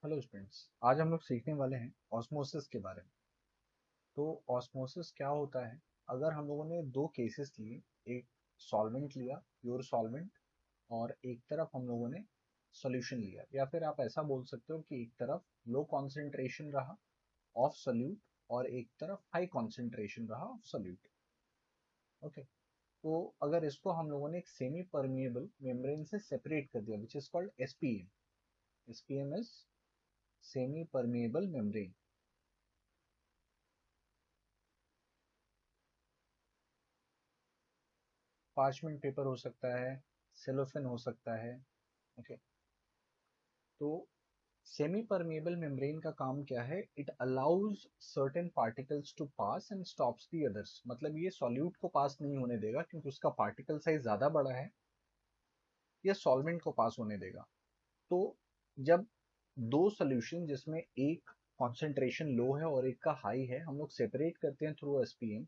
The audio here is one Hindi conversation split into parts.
हेलो स्टूडेंट्स, आज हम लोग सीखने वाले हैं ऑस्मोसिस के बारे में। तो ऑस्मोसिस क्या होता है? अगर हम लोगों ने दो केसेस लिए, एक सॉल्वेंट लिया, प्योर सॉल्वेंट, और एक तरफ हम लोगों ने सॉल्यूशन लिया, या फिर आप ऐसा बोल सकते हो कि एक तरफ लो कॉन्सेंट्रेशन रहा ऑफ सोल्यूट और एक तरफ हाई कॉन्सेंट्रेशन रहा ऑफ सोल्यूट। ओके, तो अगर इसको हम लोगों ने एक सेमी परमिएबल मेम्ब्रेन से सेपरेट कर दिया, which is called SPM. SPM is semi permeable membrane. Parchment paper हो सकता है, सेलोफेन हो सकता है। ओके, तो सेमी परमेबल मेम्ब्रेन का काम क्या है? It allows certain particles to pass and stops the others. मतलब ये सॉल्यूट को पास नहीं होने देगा क्योंकि उसका पार्टिकल साइज ज्यादा बड़ा है, या सॉल्वेंट को पास होने देगा। तो जब दो सोल्यूशन जिसमें एक कॉन्सेंट्रेशन लो है और एक का हाई है, हम लोग सेपरेट करते हैं थ्रू एसपीएम,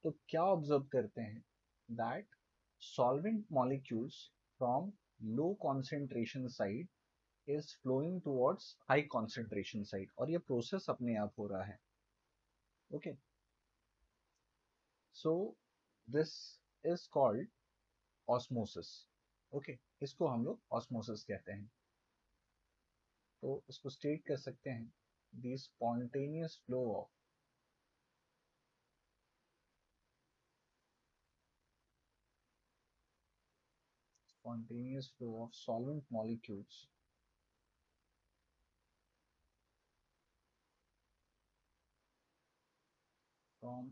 तो क्या ऑब्जर्व करते हैं? That solvent molecules from low concentration side is flowing towards high concentration side, और ये प्रोसेस अपने आप हो रहा है। Okay, so this is called osmosis. Okay, इसको हम लोग ऑस्मोसिस कहते हैं। तो इसको स्टेट कर सकते हैं, the spontaneous flow of solvent molecules from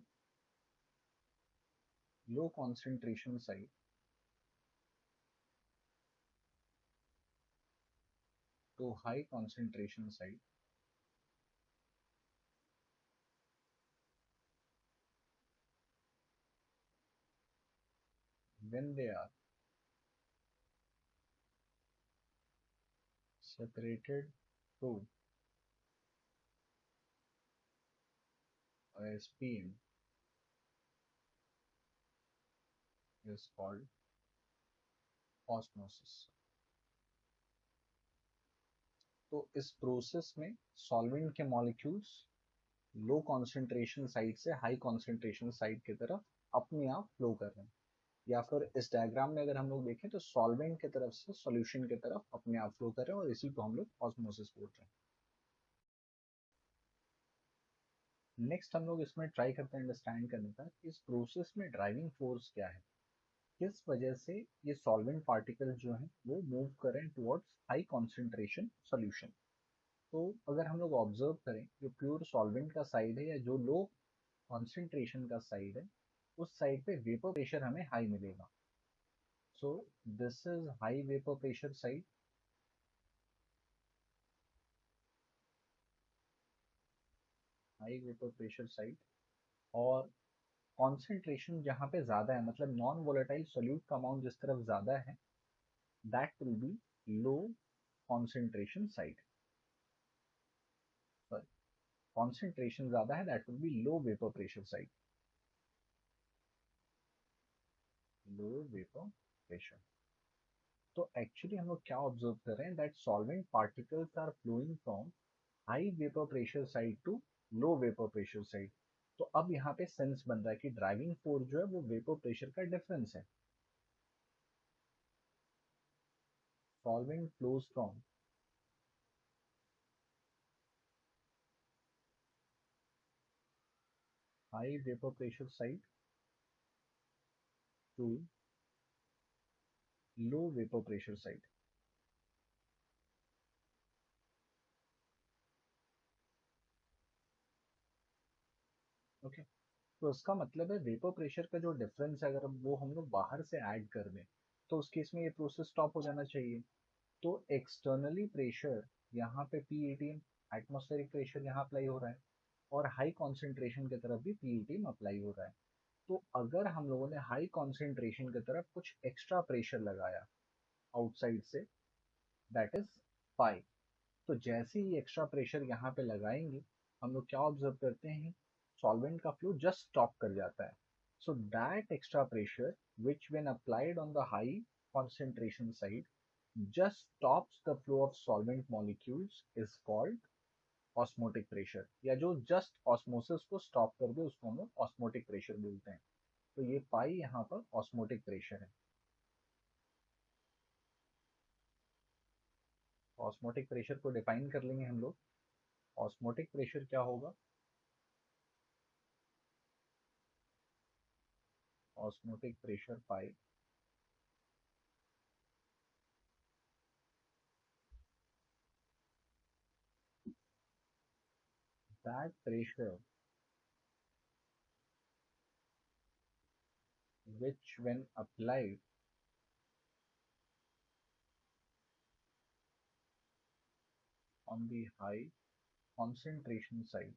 low concentration side to high concentration side when they are separated through SPM is called osmosis। तो इस प्रोसेस में सॉल्वेंट के मॉलिक्यूल्स लो कॉन्सेंट्रेशन साइड से हाई कॉन्सेंट्रेशन साइड की तरफ अपने आप फ्लो कर रहे हैं, या फिर इस डायग्राम में अगर हम लोग देखें तो सॉल्वेंट की तरफ से सॉल्यूशन की तरफ अपने आप फ्लो कर रहे हैं, और इसी को हम लोग ऑस्मोसिस बोल रहे हैं। नेक्स्ट हम लोग इसमें ट्राई करते हैं अंडरस्टैंड करने का कि इस प्रोसेस में ड्राइविंग फोर्स क्या है, किस वजह से ये सॉल्वेंट पार्टिकल्स जो हैं वो मूव करें टुवर्ड्स हाई कॉन्सेंट्रेशन सॉल्यूशन। तो अगर हम लोग ऑब्जर्व करें, जो प्योर सॉल्वेंट का साइड है या जो लो कॉन्सेंट्रेशन का साइड है, उस साइड पे वेपर प्रेशर हमें हाई मिलेगा। So this is high vapour pressure side, high vapour pressure side. और कॉन्सेंट्रेशन जहाँ पे ज़्यादा है, मतलब नॉन वोलेटाइल सोल्यूट का अमाउंट जिस तरफ ज़्यादा है, that will be low concentration side. Sorry, concentration ज़्यादा है, that will be low vapour pressure side. Low vapour pressure. तो एक्चुअली हम लोग क्या ऑब्जर्व कर रहे हैं? That solvent particles are flowing from high vapour pressure side to low vapour pressure side. तो अब यहाँ पे सेंस बन रहा है कि ड्राइविंग फोर्स जो है वो वेपर प्रेशर का डिफरेंस है। Solvent flows from high vapour pressure side to low vapour pressure side. Okay, तो इसका मतलब है वेपर प्रेशर का जो डिफरेंस है, अगर वो हम लोग बाहर से ऐड कर दें, तो उस केस में ये प्रोसेस स्टॉप हो जाना चाहिए। तो एक्सटर्नली प्रेशर यहाँ पे P18 एटमॉस्फेरिक प्रेशर यहाँ अप्लाई हो रहा है, और हाई कॉन्सेंट्रेशन की तरफ भी P18 अप्लाई हो रहा है। तो अगर हम लोगों ने हाई कॉन्सेंट्रेशन की तरफ कुछ एक्स्ट्रा प्रेशर लगाया आउटसाइड से, दैट इज पाई, तो जैसे ही एक्स्ट्रा प्रेशर यहाँ पे लगाएंगे, हम लोग क्या ऑब्जर्व करते हैं? सॉल्वेंट का फ्लो जस्ट स्टॉप कर जाता है। So that extra pressure which when applied on the high concentration side just stops the flow of solvent molecules is called osmotic pressure, या जो जस्ट ऑस्मोसिस को स्टॉप कर दे उसको हम लोग ऑस्मोटिक प्रेशर बोलते हैं। तो ये पाई यहाँ पर ऑस्मोटिक प्रेशर है। ऑस्मोटिक प्रेशर को डिफाइन कर लेंगे हम लोग। ऑस्मोटिक प्रेशर क्या होगा? Osmotic pressure pi that pressure which when applied on the high concentration side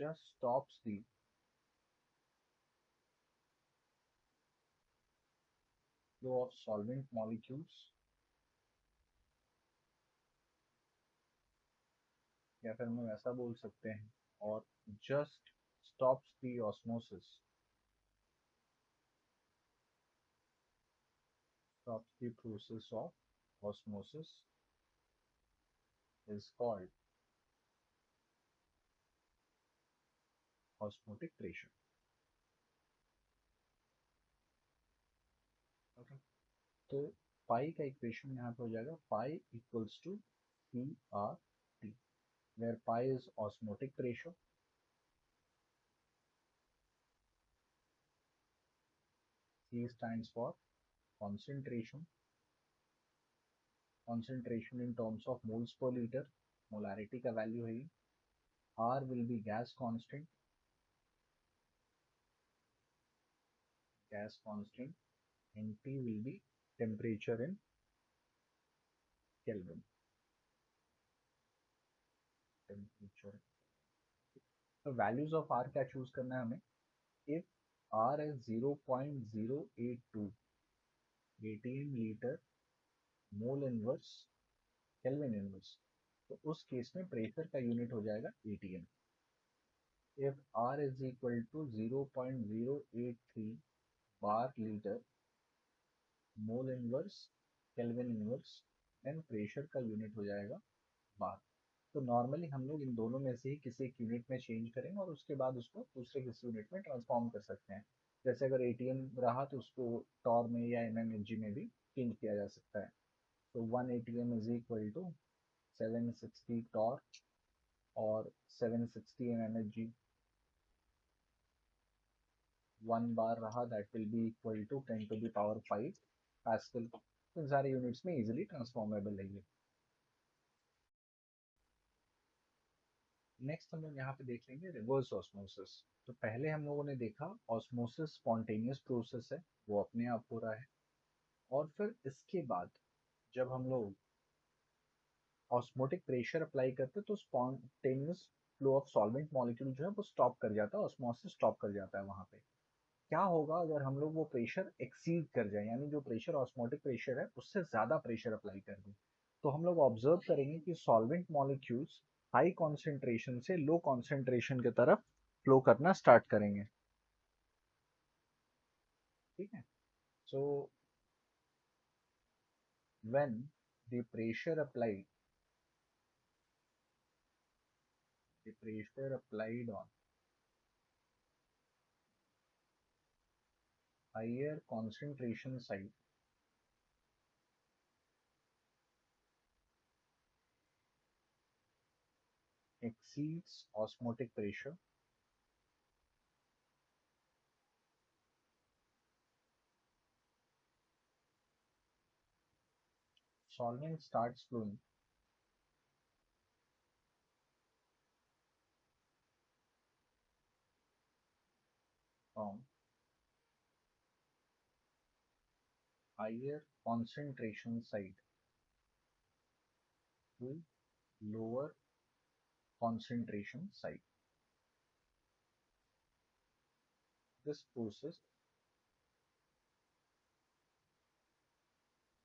just stops the flow of solvent molecules, या फिर हम ऐसा बोल सकते हैं, और just stops the osmosis, stops the process of osmosis is called osmotic pressure. Okay. तो पाई का इक्वेशन यहाँ पे हो जाएगा pi equals to C R T, where pi is osmotic pressure, C stands for concentration, concentration in terms of moles per liter, molarity का वैल्यू है ये। R will be gas constant, and T will be temperature in Kelvin, temperature। तो values of R क्या choose करना है हमें? If R is 0.082 atm liter mole inverse Kelvin inverse, तो उस केस में प्रेशर का यूनिट हो जाएगा atm। If R is equal to 0.083 bar liter mole inverse kelvin inverse, then pressure का यूनिट हो जाएगा बार। तो नॉर्मली हम लोग इन दोनों में से ही किसी एक यूनिट में चेंज करेंगे और उसके बाद उसको दूसरे किसी यूनिट में ट्रांसफॉर्म कर सकते हैं। जैसे अगर एटीएम रहा तो उसको टॉर में या एमएमएचजी में भी चेंज किया जा सकता है। तो 1 ATM is equal to 760 torr और 760 एमएमएचजी। 1 बार रहा that will be equal to 10⁵ pascal. तो सारे यूनिट्स में इजीली ट्रांसफॉर्मेबल है ये। नेक्स्ट हम लोग यहाँ पे देख लेंगे रिवर्स ऑस्मोसिस। तो पहले हम लोगों ने देखा ऑस्मोसिस स्पॉन्टेनियस प्रोसेस है, वो अपने आप हो रहा है। और फिर इसके बाद जब हम लोग ऑस्मोटिक प्रेशर अप्लाई करते तो spontaneous flow of solvent molecule जो है वो स्टॉप कर जाता है, ऑस्मोसिस स्टॉप कर जाता है वहां पे। क्या होगा अगर हम लोग वो प्रेशर एक्सीड कर जाए, यानी जो प्रेशर ऑस्मोटिक प्रेशर है उससे ज्यादा प्रेशर अप्लाई कर दें, तो हम लोग ऑब्जर्व करेंगे कि सॉल्वेंट मॉलिक्यूल्स हाई कॉन्सेंट्रेशन से लो कॉन्सेंट्रेशन की तरफ फ्लो करना स्टार्ट करेंगे। ठीक है। So when the pressure applied, the pressure applied on higher concentration side exceeds osmotic pressure, solvent starts flowing from higher concentration side to lower concentration side. This process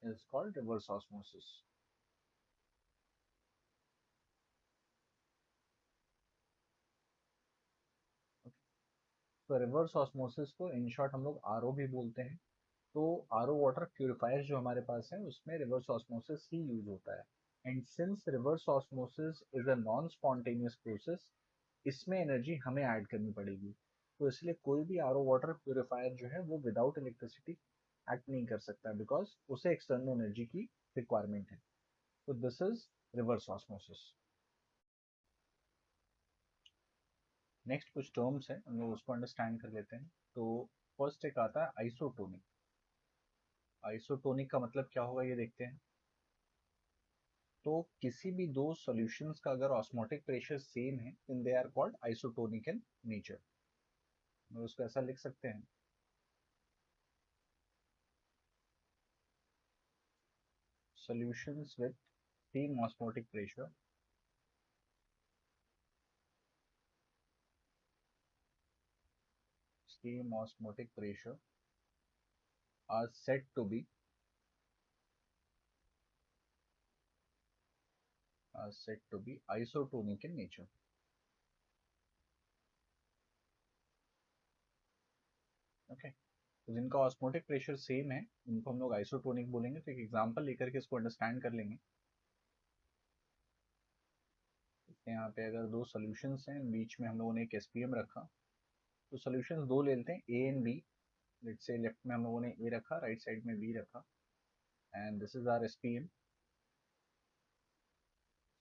is called reverse osmosis. Okay. तो रिवर्स ऑस्मोसिस को इन शॉर्ट हम लोग आरओ भी बोलते हैं। तो आरओ वाटर प्यूरिफायर्स जो हमारे पास है उसमें रिवर्स ऑस्मोसिस ही यूज होता है। And since reverse osmosis is a non spontaneous process, इसमें एनर्जी हमें ऐड करनी पड़ेगी। तो इसलिए कोई भी आरओ वाटर प्यूरिफायर जो है वो विदाउट इलेक्ट्रिसिटी एक्ट नहीं कर सकता, बिकॉज उसे एक्सटर्नल एनर्जी की रिक्वायरमेंट है। तो this is reverse osmosis. Next कुछ टर्म्स है, हम लोग उसको अंडरस्टैंड कर लेते हैं। तो फर्स्ट एक आता है आइसोटोनिक। आइसोटोनिक का मतलब क्या होगा ये देखते हैं। तो किसी भी दो सॉल्यूशंस का अगर ऑस्मोटिक प्रेशर सेम है then they are called isotonic in nature. हम उसको ऐसा लिख सकते हैं, solutions with same osmotic pressure are said to be isotonic in nature. Okay, तो जिनका ऑस्मोटिक प्रेशर सेम है उनको हम लोग आइसोटोनिक बोलेंगे। तो एक एग्जांपल लेकर के इसको अंडरस्टैंड कर लेंगे। यहाँ पे अगर दो सॉल्यूशंस हैं, बीच में हम लोगों ने एक एसपीएम रखा, तो सॉल्यूशंस दो ले लेते हैं, A and B. Let's say left में हम लोगों ने ए रखा, राइट साइड में बी रखा, and this is our SPM.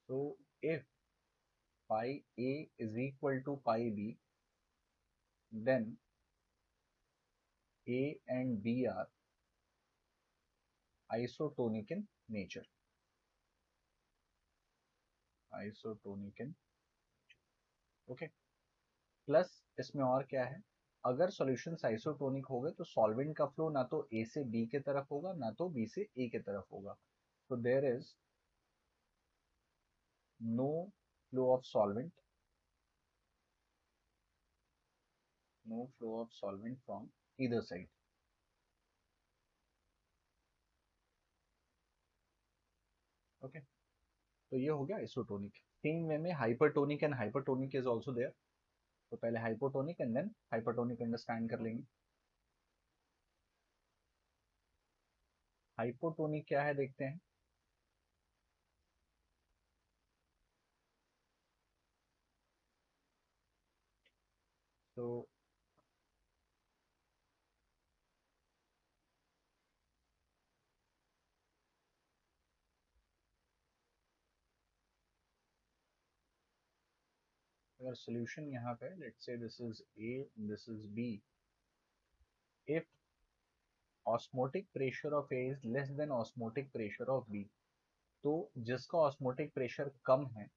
So if pi a is equal to pi b, then A and B are isotonic in nature. Isotonic in, okay. Plus इसमें और क्या है, अगर सॉल्यूशंस आइसोटोनिक हो गए तो सॉल्वेंट का फ्लो ना तो A से B के तरफ होगा ना तो B से A के तरफ होगा। तो there is no flow of solvent, no flow of solvent from either side. Okay, तो ये हो गया आइसोटोनिक। सेम वे में hypertonic and hypertonic is also there. तो पहले hypotonic and then hypertonic understand कर लेंगे। हाइपोटोनिक क्या है देखते हैं। तो अगर सॉल्यूशन यहाँ पे let's say this is A, this is B, if osmotic pressure of A is less than osmotic pressure of B, तो जिसका ऑस्मोटिक प्रेशर कम है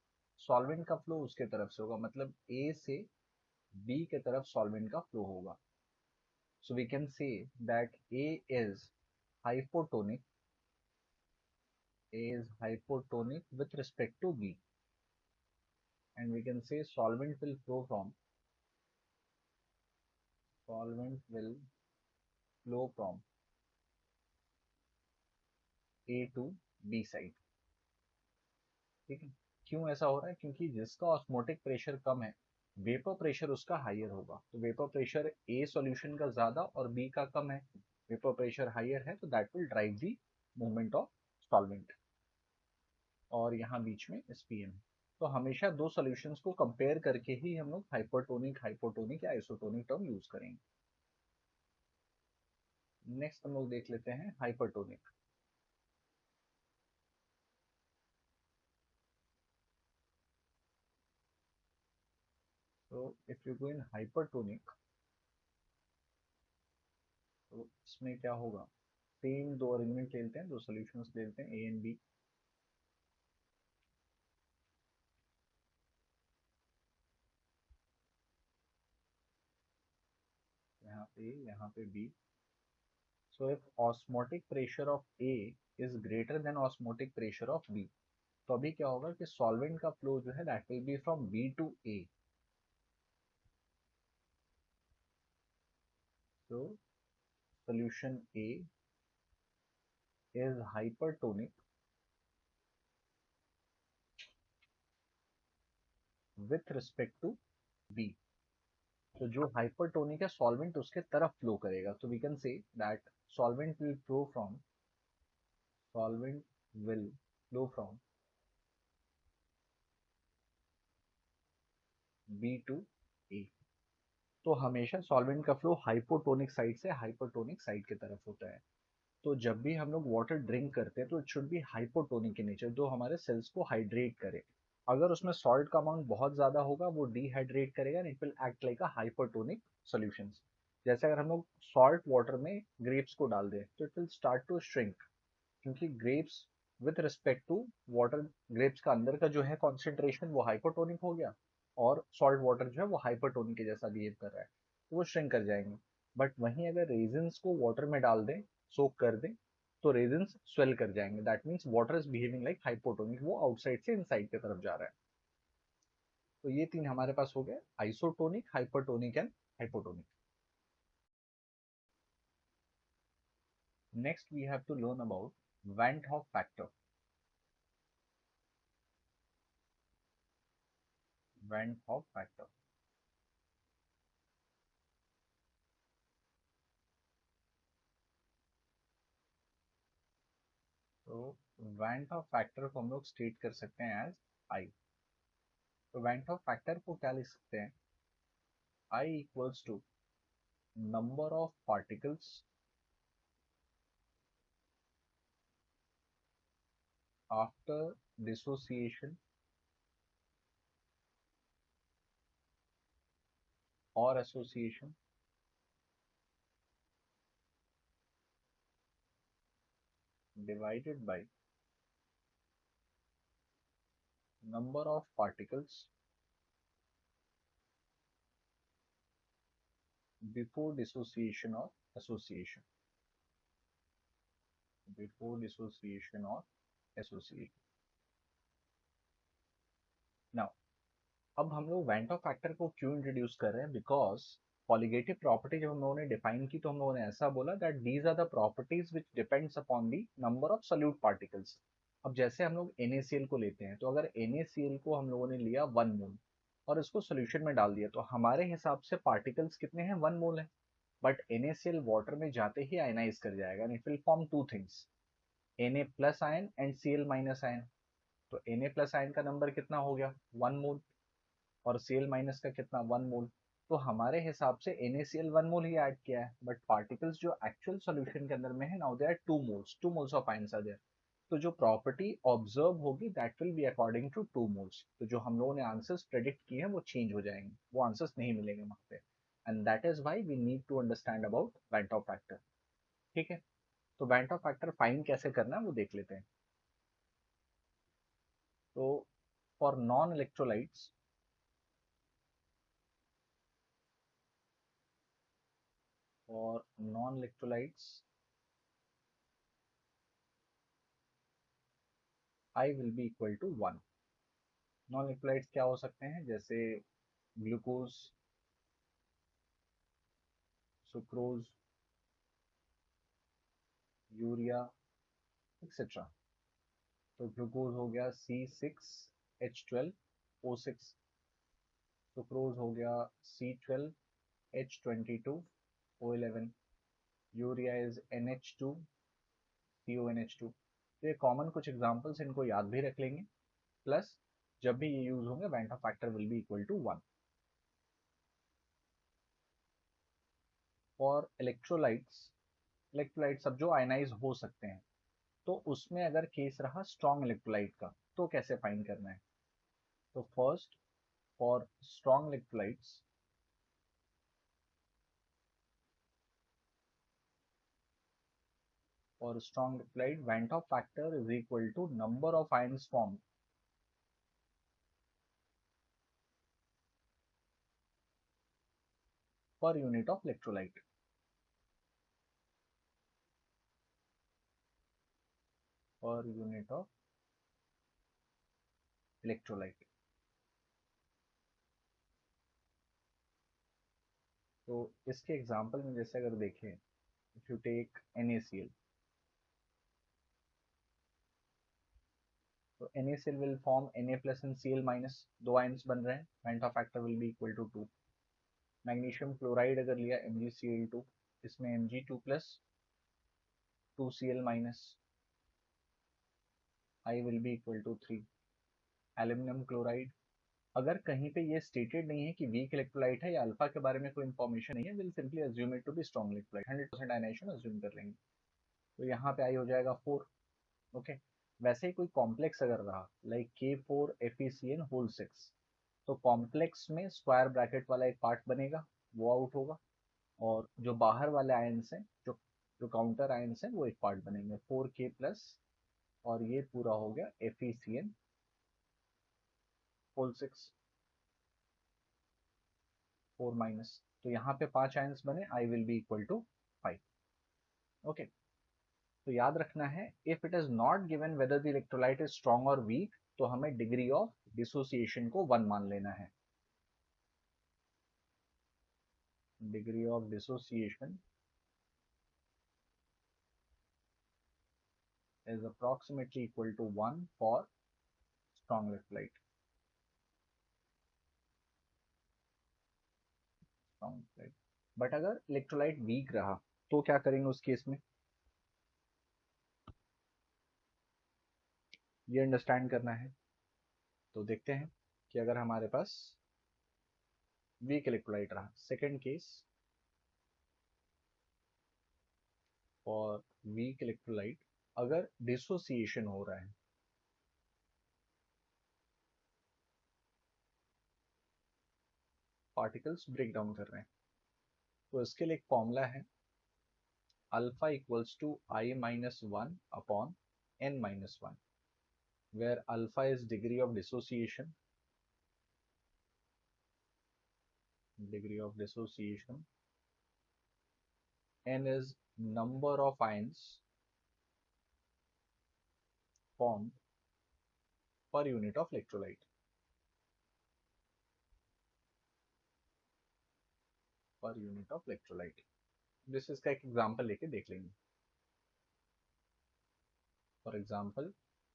सॉल्वेंट का फ्लो उसके तरफ से होगा, मतलब ए से बी के तरफ सॉल्वेंट का फ्लो होगा। So we can say that A is hypotonic, A is hypotonic with respect to B, and we can say solvent will flow from A to B side। ठीक है, क्यों ऐसा हो रहा है, क्योंकि जिसका ऑस्मोटिक प्रेशर कम है वेपर प्रेशर उसका हायर होगा। तो वेपर प्रेशर ए सॉल्यूशन का ज्यादा और बी का कम है, वेपर प्रेशर हायर है, तो that will drive the movement of solvent. और यहाँ बीच में एसपीएम है। तो हमेशा दो सॉल्यूशंस को कंपेयर करके ही हम लोग हाइपरटोनिक, हाइपोटोनिक या आइसोटोनिक टर्म यूज करेंगे। नेक्स्ट हम लोग देख लेते हैं हाइपरटोनिक। तो if you go in hypertonic, तो इसमें क्या होगा, सेम दो अरेंजमेंट ले लेते हैं, दो सॉल्यूशंस ले लेते हैं ए एंड बी। यहाँ पे B. So if osmotic pressure of A is greater than osmotic pressure of B, तो अभी क्या होगा कि सॉल्वेंट का फ्लो जो है that will be from B to A. So solution A is hypertonic with respect to B, तो जो हाइपरटोनिक है सॉल्वेंट उसके तरफ फ्लो करेगा, तो we can say that solvent will flow from solvent will flow from B to A। तो हमेशा सॉल्वेंट का फ्लो हाइपोटोनिक साइड से हाइपरटोनिक साइड की तरफ होता है। तो जब भी हम लोग वाटर ड्रिंक करते हैं तो it should be hypotonic in nature, जो हमारे सेल्स को हाइड्रेट करे। अगर उसमें सॉल्ट का अमाउंट बहुत ज़्यादा होगा वो डिहाइड्रेट करेगा and it will act like a hypertonic solution. जैसे अगर हम लोग सॉल्ट वाटर में ग्रेप्स को डाल दें तो it will start to shrink, क्योंकि grapes with respect to water, grapes का अंदर का जो है कॉन्सेंट्रेशन वो हाइपोटोनिक हो गया और सॉल्ट वाटर जो है वो हाइपरटोनिक के जैसा बिहेव कर रहा है, तो वो श्रिंक कर जाएंगे। बट वहीं अगर रेजिन्स को वाटर में डाल दें, सोक कर दें, तो रेजिन्स स्वेल कर जाएंगे, that means water is behaving like hypotonic, वो आउटसाइड से इनसाइड की तरफ जा रहा है। तो ये तीन हमारे पास हो गए, isotonic, hypertonic and hypotonic. Next we have to learn about van Hoff factor. Van Hoff factor, तो वैन ऑफ फैक्टर को हम लोग स्टेट कर सकते हैं एज आई। तो वैन ऑफ फैक्टर को क्या लिख सकते हैं, I equals to number of particles after dissociation और association divided by number of particles before dissociation और एसोसिएशन, बिफोर डिसोसिएशन और एसोसिएशन। नाउ अब हम लोग वेंट ऑफ फैक्टर को क्यों इंट्रोड्यूस कर रहे हैं, बिकॉज कॉलिगेटिव प्रॉपर्टी जब हम लोगों ने डिफाइन की तो हम लोगों ने ऐसा बोला that these are the properties which depends upon the number of solute particles. अब जैसे हम लोग NaCl को लेते हैं, तो अगर NaCl को हम लोगों ने लिया 1 मोल और इसको सोल्यूशन में डाल दिया, तो हमारे हिसाब से पार्टिकल्स कितने हैं, 1 मोल है। बट NaCl वाटर में जाते ही आयनाइज कर जाएगा and it will form two things, Na plus ion and Cl minus ion. तो Na प्लस आयन का नंबर कितना हो गया, 1 मोल, और Cl माइनस का कितना, 1 मोल। तो हमारे हिसाब से NaCl 1 मोल ही ऐड किया है, बट पार्टिकल्स जो एक्चुअल सॉल्यूशन के अंदर में है, now they are 2 moles, 2 moles of ions are there. तो जो प्रॉपर्टी ऑब्जर्व होगी that will be according to 2 moles. तो जो हम लोगों ने आंसर्स प्रेडिक्ट किए हैं वो चेंज हो जाएंगे, वो आंसर्स नहीं मिलेंगे वहां पे। And that is why we need to understand about van Hoff factor. ठीक है, तो वेंट ऑफ फैक्टर फाइंड कैसे करना है वो देख लेते हैं। तो फॉर नॉन इलेक्ट्रोलाइट्स, और non electrolytes I will be equal to 1। Non electrolytes क्या हो सकते हैं, जैसे ग्लूकोज, सुक्रोज, यूरिया, एक्सेट्रा। तो ग्लूकोज हो गया C6H12O6, सुक्रोज हो गया C12H22O11, यूरिया इज NH2CONH2। तो ये कॉमन कुछ एग्जांपल्स, इनको याद भी रख लेंगे, प्लस जब भी ये यूज होंगे van Hoff factor will be equal to 1। For electrolytes, electrolytes सब जो आयनाइज हो सकते हैं, तो उसमें अगर केस रहा स्ट्रॉन्ग इलेक्ट्रोलाइट का, तो कैसे फाइंड करना है। तो first, for strong electrolytes, for strong electrolyte, Van't Hoff factor is equal to number of ions formed per unit of electrolyte, per unit of electrolyte। तो इसके एग्जांपल में जैसे अगर देखें, if you take NaCl, तो NaCl will form Na plus and Cl minus, दो आयंस बन रहे हैं, Van't Hoff factor will be equal to 2। Magnesium chloride अगर लिया MgCl2, इसमें Mg2 plus 2Cl minus, I will be equal to 3। Aluminium chloride, अगर कहीं पे ये स्टेटेड नहीं है कि वीक इलेक्ट्रोलाइट है या अल्फा के बारे में कोई इंफॉर्मेशन नहीं है, will simply assume it to be strong electrolyte, 100% ionisation assume कर लेंगे। तो यहाँ पे आई हो जाएगा 4। ओके, वैसे ही कोई कॉम्प्लेक्स अगर रहा लाइक K4FeCN होल 6, तो कॉम्प्लेक्स में स्क्वायर ब्रैकेट वाला एक पार्ट बनेगा, वो आउट होगा, और जो बाहर वाले आयंस हैं, जो जो काउंटर आयंस हैं, वो एक पार्ट बनेंगे 4K प्लस, और ये पूरा हो गया FeCN होल 6 4 माइनस। तो यहाँ पे 5 आयंस बने, I will be equal to 5। Okay, तो याद रखना है, if it is not given whether the electrolyte is strong और वीक, तो हमें डिग्री ऑफ डिसोसिएशन को 1 मान लेना है। Degree of dissociation is approximately equal to 1 for strong electrolyte। But अगर इलेक्ट्रोलाइट वीक रहा तो क्या करेंगे उस केस में, ये अंडरस्टैंड करना है। तो देखते हैं कि अगर हमारे पास वीक इलेक्ट्रोलाइट रहा, second case for weak electrolyte, अगर डिसोसिएशन हो रहा है, पार्टिकल्स ब्रेक डाउन कर रहे हैं, तो इसके लिए एक फॉर्मूला है, alpha equals to I-1 upon N-1, where alpha is degree of dissociation, N is number of ions formed per unit of electrolyte, जिस इसका एक एग्जांपल लेके देख लेंगे। फॉर एग्जांपल,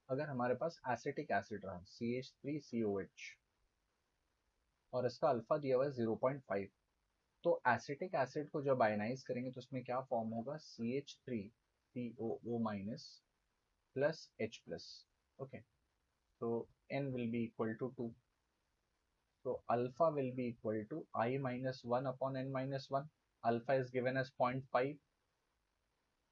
अगर हमारे पास एसिटिक एसिड रहा CH3COH और इसका अल्फा दिया हुआ है 0.5, तो एसिटिक एसिड को जब आयनाइज करेंगे तो उसमें क्या फॉर्म होगा, CH3COO minus plus H plus. Okay, तो N will be equal to 2, so alpha will be equal to I minus 1 upon N minus 1, alpha is given as 0.5,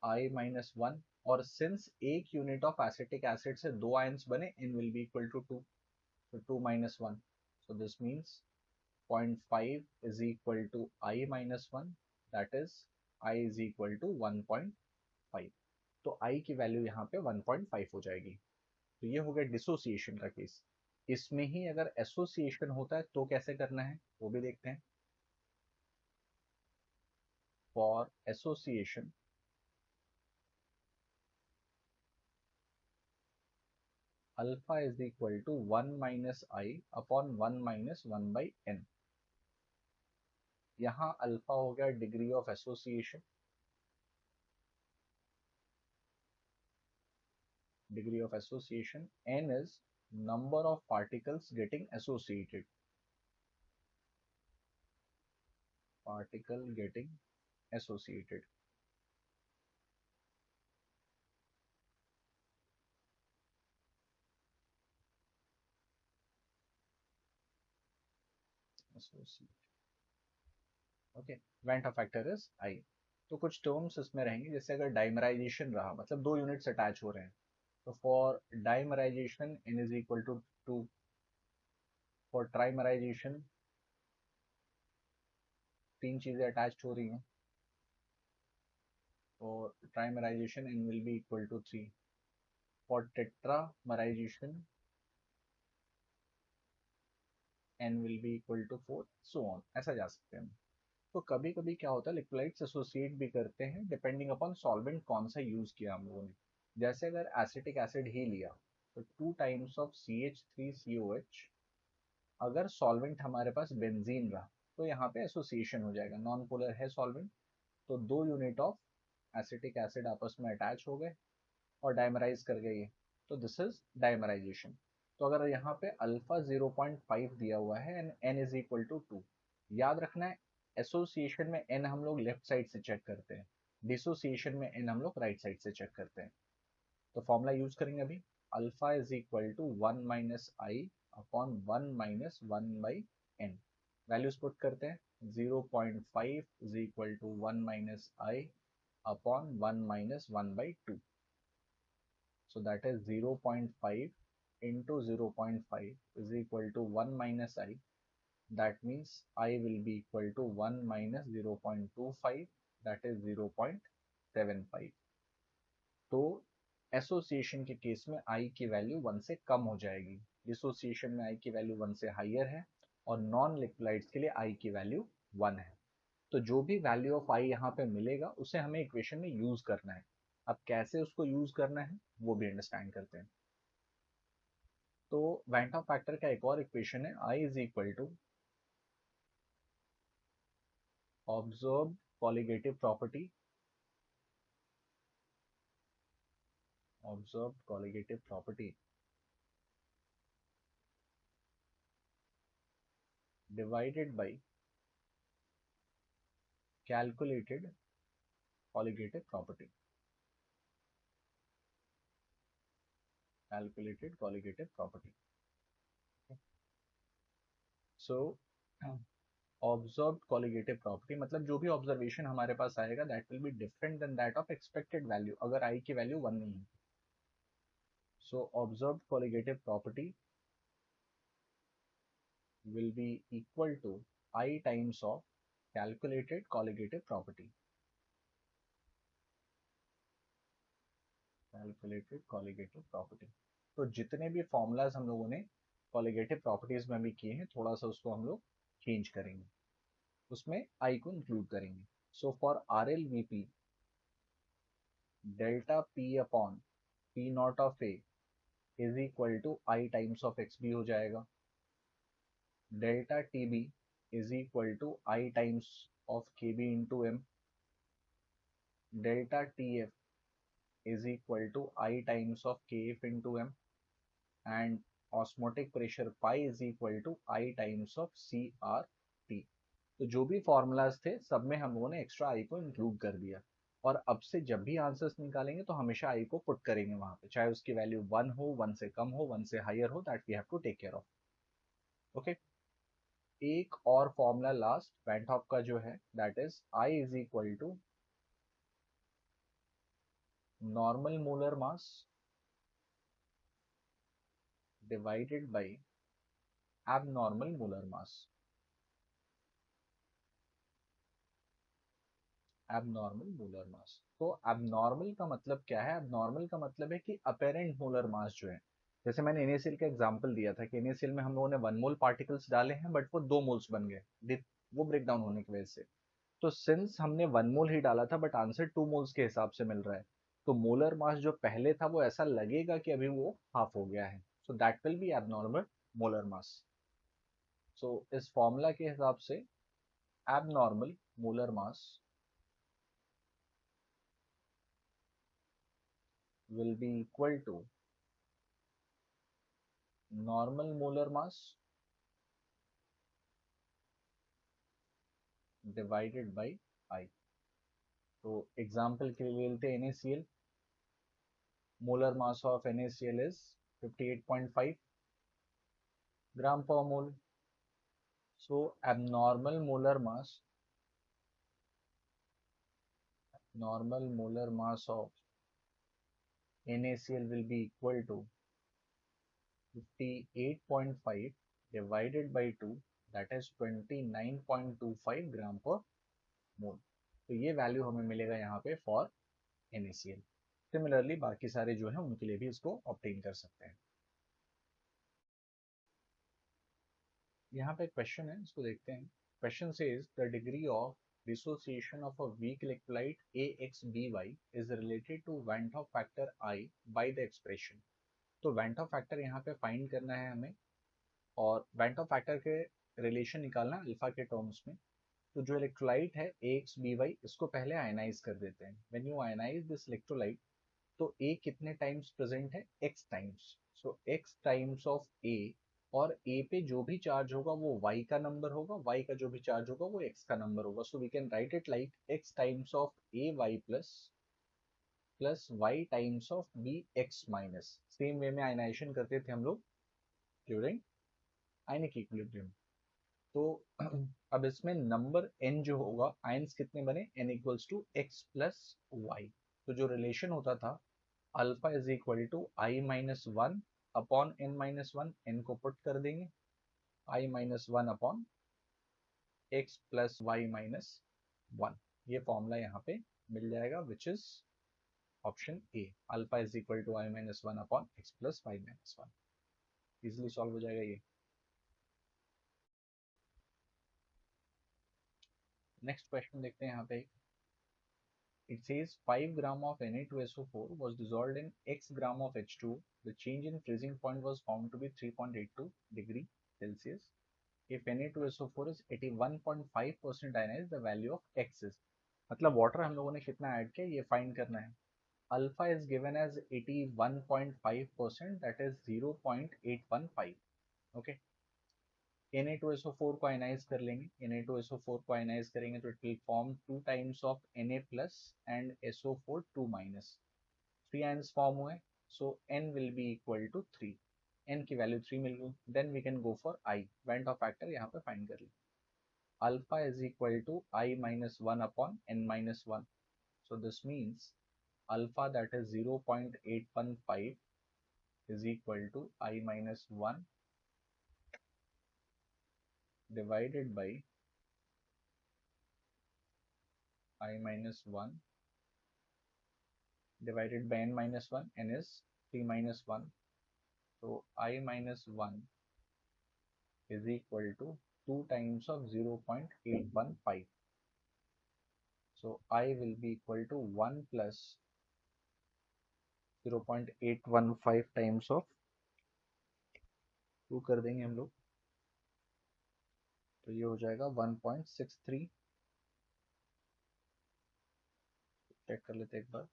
I minus 1, और since एक यूनिट ऑफ एसिटिक एसिड से दो आयंस बने, N will be equal to 2, so 2 minus 1, so this means 0.5 is equal to I minus 1, that is I is equal to 1.5, तो I की वैल्यू यहाँ पे 1.5 हो जाएगी। तो ये हो गया डिसोसिएशन का केस। इसमें ही अगर एसोसिएशन होता है तो कैसे करना है वो भी देखते हैं। For association, alpha is equal to 1 minus I upon 1 minus 1 by N. यहाँ अल्फा हो गया degree of association, N is number of particles getting associated, associated. Okay, van't factor is I. तो कुछ टर्म्स इसमें रहेंगे, जैसे अगर डाइमराइजेशन रहा, मतलब दो यूनिट्स अटैच हो रहे हैं, तो for dimerization n is equal to 2, for trimerization तीन चीजें अटैच हो रही हैं, और trimerization n will be equal to 3, for tetramerization n will be equal to 4, so on, ऐसा जा सकते हैं। तो कभी कभी क्या होता है, इलेक्ट्रोलाइट्स एसोसिएट भी करते हैं डिपेंडिंग अपॉन सॉल्वेंट कौन सा यूज किया हम लोगों ने। जैसे अगर एसिटिक एसिड ही लिया, तो 2 टाइम्स ऑफ CH3COH, अगर सॉल्वेंट हमारे पास बेंजीन रहा, तो यहाँ पे एसोसिएशन हो जाएगा, नॉन पोलर है सॉल्वेंट, तो दो यूनिट ऑफ एसिटिक एसिड आपस में अटैच हो गए और डाइमराइज कर गए, तो दिस इज डाइमराइजेशन। तो अगर यहाँ पे अल्फा 0.5 दिया हुआ है and n is equal to 2, याद रखना है एसोसिएशन में एन हम लोग लेफ्ट साइड से चेक करते हैं, डिसोसिएशन में एन हम लोग राइट साइड से चेक करते हैं। तो फॉर्मूला यूज करेंगे अभी, alpha is equal to 1 minus I upon 1 minus 1 by N. Values put करते हैं, 0.5 is equal to 1 minus I upon 1 minus 1 by 2। So that is 0.5 into 0.5 is equal to 1 minus I. That means I will be equal to 1 minus 0.25, that is 0.75. तो एसोसिएशन के केस में I की वैल्यू 1 से कम हो जाएगी, डिसोसिएशन में I की वैल्यू 1 से हाइयर है, और नॉन लिक्विड्स के लिए I की वैल्यू 1 है। तो जो भी वैल्यू ऑफ I यहाँ पे मिलेगा उसे हमें इक्वेशन में यूज करना है। अब कैसे उसको यूज करना है वो भी अंडरस्टैंड करते हैं। तो वैन टॉप फैक्टर का एक और इक्वेशन है, I is equal to observed colligative property, observed colligative property divided by calculated colligative property, calculated colligative property. So observed colligative property मतलब जो भी ऑब्जर्वेशन हमारे पास आएगा that will be different than that of expected value अगर I की वैल्यू 1 नहीं है। So observed colligative property will be equal to I times of calculated colligative property, calculated colligative property। तो जितने भी फॉर्मूलाज हम लोगों ने कॉलिगेटिव प्रॉपर्टीज में भी किए हैं थोड़ा सा उसको हम लोग चेंज करेंगे, उसमें I को इंक्लूड करेंगे। So for RL VP delta P upon P naught of A is equal to I times of XB हो जाएगा, delta TB is equal to I times of KB into M, delta TF is equal to I times of Kf into M, and osmotic pressure pi is equal to I times of CRT। तो जो भी फॉर्मूलाज थे सब में हम लोगों ने एक्स्ट्रा आई को इंक्लूड कर दिया, और अब से जब भी आंसर्स निकालेंगे तो हमेशा आई को पुट करेंगे वहां पे, चाहे उसकी वैल्यू 1 हो, 1 से कम हो, 1 से हायर हो, that we have to take care of. Okay, एक और फॉर्मूला लास्ट वैन टॉप का जो है that is I is equal to normal molar mass divided by abnormal molar mass, abnormal molar mass। तो abnormal का मतलब क्या है? abnormal का मतलब है कि अपेरेंट मोलर मास जो है, जैसे मैंने NaCl का एग्जांपल दिया था कि NaCl में हम लोगों ने 1 मोल पार्टिकल्स डाले हैं बट वो 2 मोल्स बन गए, वो ब्रेक डाउन होने की वजह से। तो सिंस हमने 1 मोल ही डाला था बट आंसर 2 मोल्स के हिसाब से मिल रहा है, तो मोलर मास जो पहले था वो ऐसा लगेगा कि अभी वो हाफ हो गया है, so that will be abnormal molar mass. So इस फॉर्मूला के हिसाब से abnormal molar mass will be equal to normal molar mass divided by I। तो एग्जाम्पल के लिए लेते हैं NaCl, molar mass of NaCl is 58.5 ग्राम पर मोल। सो abnormal molar mass, normal molar mass of NaCl will be equal to 58.5 divided by 2, that is 29.25 ग्राम पर मोल। तो ये वैल्यू हमें मिलेगा यहाँ पे फॉर NaCl। सिमिलरली बाकी सारे जो है उनके लिए भी इसको ऑब्टेन कर सकते हैं। यहाँ पे क्वेश्चन है, इसको देखते हैं। Question says the degree of dissociation of a weak electrolyte AXBY is related to Van 't Hoff factor I by the expression। तो Van 't Hoff factor यहाँ पे फाइंड करना है हमें, और Van 't Hoff factor के रिलेशन निकालना अल्फा के टर्म्स में। तो जो इलेक्ट्रोलाइट है AXBY इसको पहले आयनाइज कर देते हैं। When you ionise this electrolyte तो A कितने टाइम्स प्रेजेंट है? X times. So X times of A और ए पे जो भी चार्ज होगा वो y का नंबर होगा, y का जो भी चार्ज होगा वो x का नंबर होगा. So we can write it like x times of A y plus y times of B x minus. Same way में आयनाइजेशन करते थे हम लोग ड्यूरिंग आयनिक इक्विलिब्रियम. तो अब इसमें नंबर n जो होगा, आयंस कितने बने, n equals to x plus Y. तो जो रिलेशन होता था alpha is equal to I minus one upon N minus one, N को पुट कर देंगे, I minus one upon X plus Y minus one. ये फॉर्मूला यहाँ पे मिल जाएगा which is option A. Alpha is equal to I minus one upon X plus Y minus one. Easily solve हो जाएगा ये. नेक्स्ट क्वेश्चन देखते हैं यहाँ पे. It says 5 gram of Na2SO4 was dissolved in X gram of H2. The change in freezing point was found to be 3.82 degree Celsius. If Na2SO4 is 81.5% ionized, the value of X is. मतलब वाटर हम लोगों ने कितना ऐड किया ये फाइंड करना है. Alpha is given as 81.5%, that is 0.815. Okay. Na2SO4 को आयनाइज कर लेंगे. Na2SO4 को आयनाइज करेंगे तो it will form 2 times of Na plus and SO4 2 minus. 3 ions form हुए. So N will be equal to 3. N की वैल्यू 3 मिल गई. Then we can go for I. Van't Hoff factor यहाँ पे फाइंड कर लें. Alpha is equal to I minus one upon N minus one. So this means alpha that is 0.815 is equal to I minus 1 divided by I minus 1 divided by n minus 1. N is 3 minus 1. So I minus 1 is equal to 2 times of 0.815. So I will be equal to 1 plus 0.815 times of 2 कर देंगे हम लोग. तो ये हो जाएगा 1.63. चेक कर लेते हैं एक बार.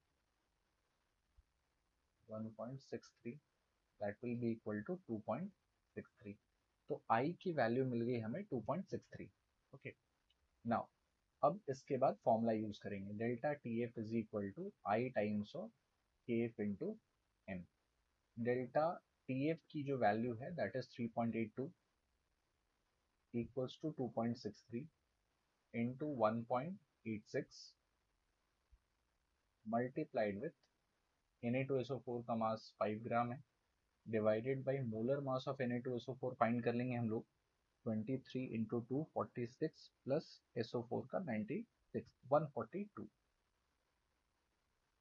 1.63 that will be equal to 2.63. तो I की वैल्यू मिल गई हमें 2.63. ओके. नाउ अब इसके बाद फॉर्मूला यूज करेंगे. Delta T F is equal to I times of K F into M. Delta T F की जो वैल्यू है that is 3.82 equals to 2.63 into 1.86 multiplied with Na2SO4 का मास 5 ग्राम है divided by molar mass of Na2SO4 find कर लेंगे हम लोग. 23 इंटू 2 46 प्लस SO4 का 96 142.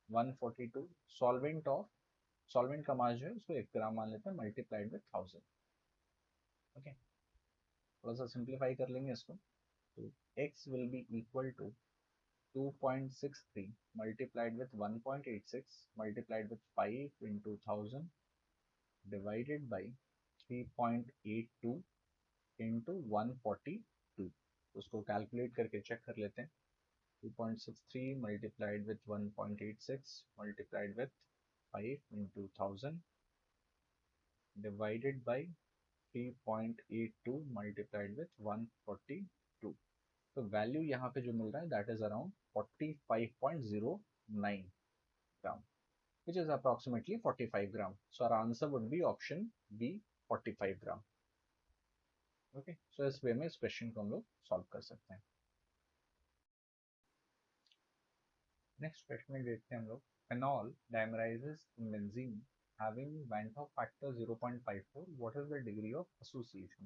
142 सॉल्वेंट ऑफ सॉल्वेंट का मास जो है उसको 1 ग्राम मान लेते हैं मल्टीप्लाइड विथ 1000. ओके. थोड़ा सा सिंप्लीफाई कर लेंगे इसको. तो x will be equal to 2.63 multiplied with 1.86 multiplied with 5 into 1000 divided by 3.82 into 142. उसको कैलकुलेट करके चेक कर लेते हैं. 2.63 multiplied with 1.86 multiplied with 5 into 1000 divided by 3.82 multiplied with 142. तो वैल्यू यहाँ पे जो मिल रहा है that is around 45.09 gram which is approximately 45 gram. So our answer would be option B, 45 gram. Okay, so इस वे में इस क्वेश्चन को हम लोग सॉल्व कर सकते हैं. नेक्स्ट क्वेश्चन में देखते हैं हम लोग. Phenol dimerizes in benzene having Van't Hoff factor 0.54. What is the degree of association?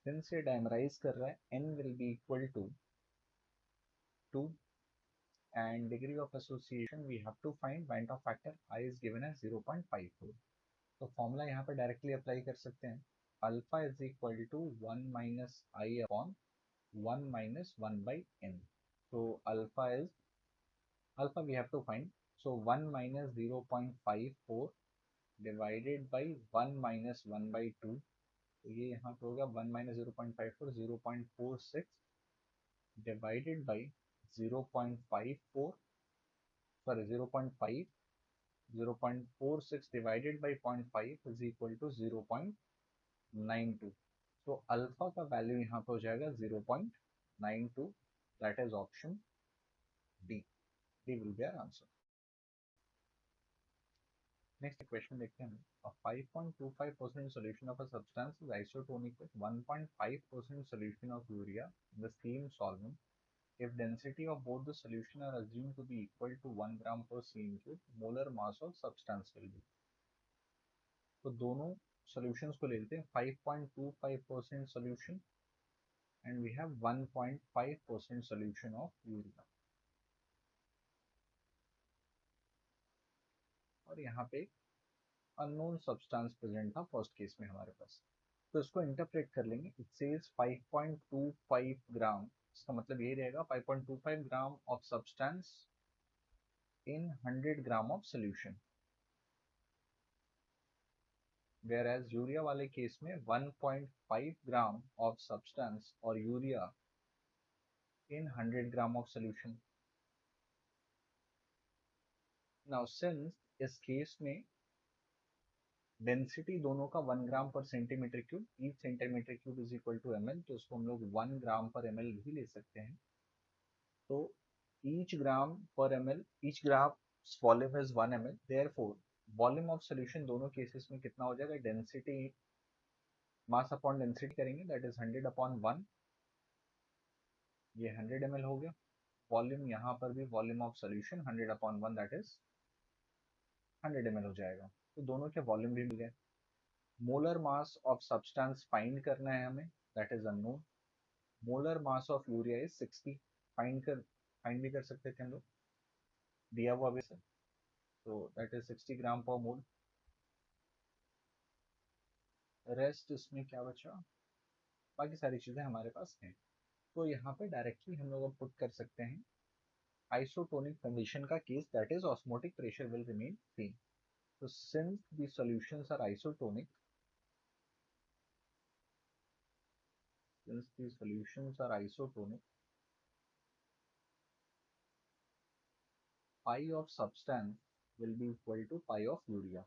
Since ये dimerize कर रहा है, N will be equal to 2 and degree of association we have to find. Van't Hoff factor I is given as 0.54. तो फॉर्मूला यहाँ पे डायरेक्टली अप्लाई कर सकते हैं. Alpha is equal to 1 minus I upon 1 minus 1 by N. तो अल्फा we have to find. So 1 minus 0.54 divided by 1 minus 1 by 2. तो ये यहाँ पे होगा 1 minus 0.54 0.46 divided by 0.54 sorry 0.5 0.46 divided by 0.5 is equal to 0.5. 0.92, तो अल्फा का वैल्यू यहाँ पे हो जाएगा 0.92, that is option D, D will be our answer. Next question देखते हैं। A 5.25% solution of a substance is isotonic with 1.5% solution of urea in the same solvent. If density of both the solution are assumed to be equal to 1 gram per cm cube, molar mass of substance will be। तो दोनों solutions को ले लेते हैं। 5.25% solution and we have 1.5% solution of urea, और यहाँ पे अननोन सब्सटेंस प्रेजेंट था फर्स्ट केस में हमारे पास। तो इसको इंटरप्रेट कर लेंगे। इट सेज 5.25 ग्राम, इसका मतलब ये रहेगा 5.25 gram of substance in 100 gram of solution, whereas urea वाले केस में 1.5 ग्राम ऑफ सब्सटेंस और urea in 100 gram of solution. Now since इस केस में डेंसिटी दोनों का 1 gram per centimetre cube, each centimetre cube is equal to ml, तो इसको हम लोग 1 ग्राम पर ml भी ले सकते हैं। तो ईच ग्राम पर ml, each gram volume is 1 ml, therefore volume of solution दोनों केसेस में कितना हो जाएगा, डेंसिटी मास अपॉन डेंसिटी करेंगे, दैट इज 100 अपॉन 1, ये 100 ml हो गया। वॉल्यूम यहाँ पर भी volume of solution 100 upon 1 that is 100 ml हो जाएगा। तो दोनों के वॉल्यूम भी मिल गए। Molar mass of substance find करना है हमें, that is unknown. Molar mass of urea is 60, find भी कर सकते थे हम लोग, दिया हुआ भी सर, तो दैट इज 60 ग्राम पर मोल। रेस्ट इसमें क्या बचा, बाकी सारी चीजें हमारे पास हैं। तो यहाँ पे डायरेक्टली हम लोग अब पुट कर सकते हैं आइसोटोनिक कंडीशन का case, that is osmotic pressure will remain same. तो since the solutions are isotonic, since the solutions are isotonic, pi of substance will be equal to pi of urea.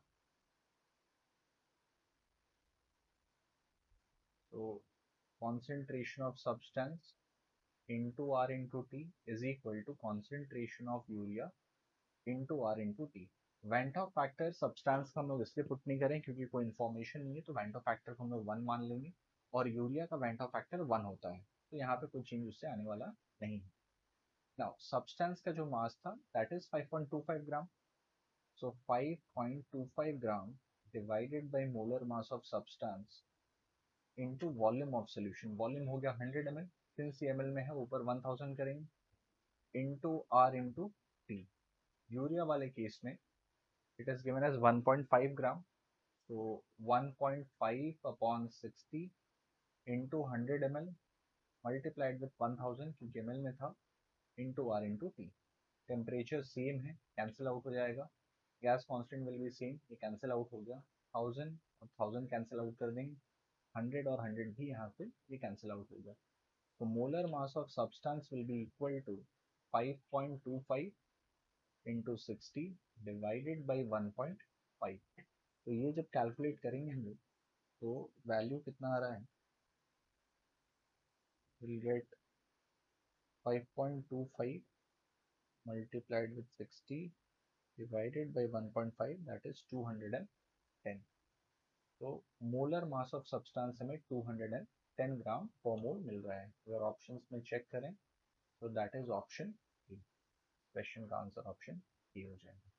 So concentration of substance into R into T is equal to concentration of urea into R into T. Van't Hoff factor substance का हम लोग इसलिए पुट नहीं करें क्योंकि कोई इन्फॉर्मेशन नहीं है, तो वेंटॉ फैक्टर को हम लोग 1 मान लेंगे, और यूरिया का वेंटॉ फैक्टर 1 होता है, तो यहाँ पे कोई चेंज उससे आने वाला नहीं है। नाउ सब्सटेंस का जो मास था that is 5.25 gram, so 5.25 gram divided by molar mass of substance into volume of solution, volume हो गया 100 ml, सिंस ये ml में है ऊपर 1000 करेंगे, into R into T। Urea वाले केस में it is given as 1.5 gram, so 1.5 upon 60 into 100 ml multiplied with 1000 क्योंकि ml में था, into R into T। Temperature same है, कैंसिल आउट हो जाएगा, gas constant will be same, ये कैंसिल आउट हो गया, 1000 और 1000 कैंसिल आउट कर देंगे, 100 और 100 भी यहाँ पे ये कैंसिल आउट हो गया। तो molar mass of substance will be equal to 5.25 into 60 divided by 1.5। तो ये जब कैलकुलेट करेंगे हम लोग तो वैल्यू कितना आ रहा है, will get 5.25 multiplied with 60 divided by 1.5 that is 210। तो मोलर मास ऑफ सब्सटेंस हमें 210 ग्राम पर मोल मिल रहा है। अगर ऑप्शंस में चेक करें तो that is option A, question का आंसर ऑप्शन ए हो जाएगा।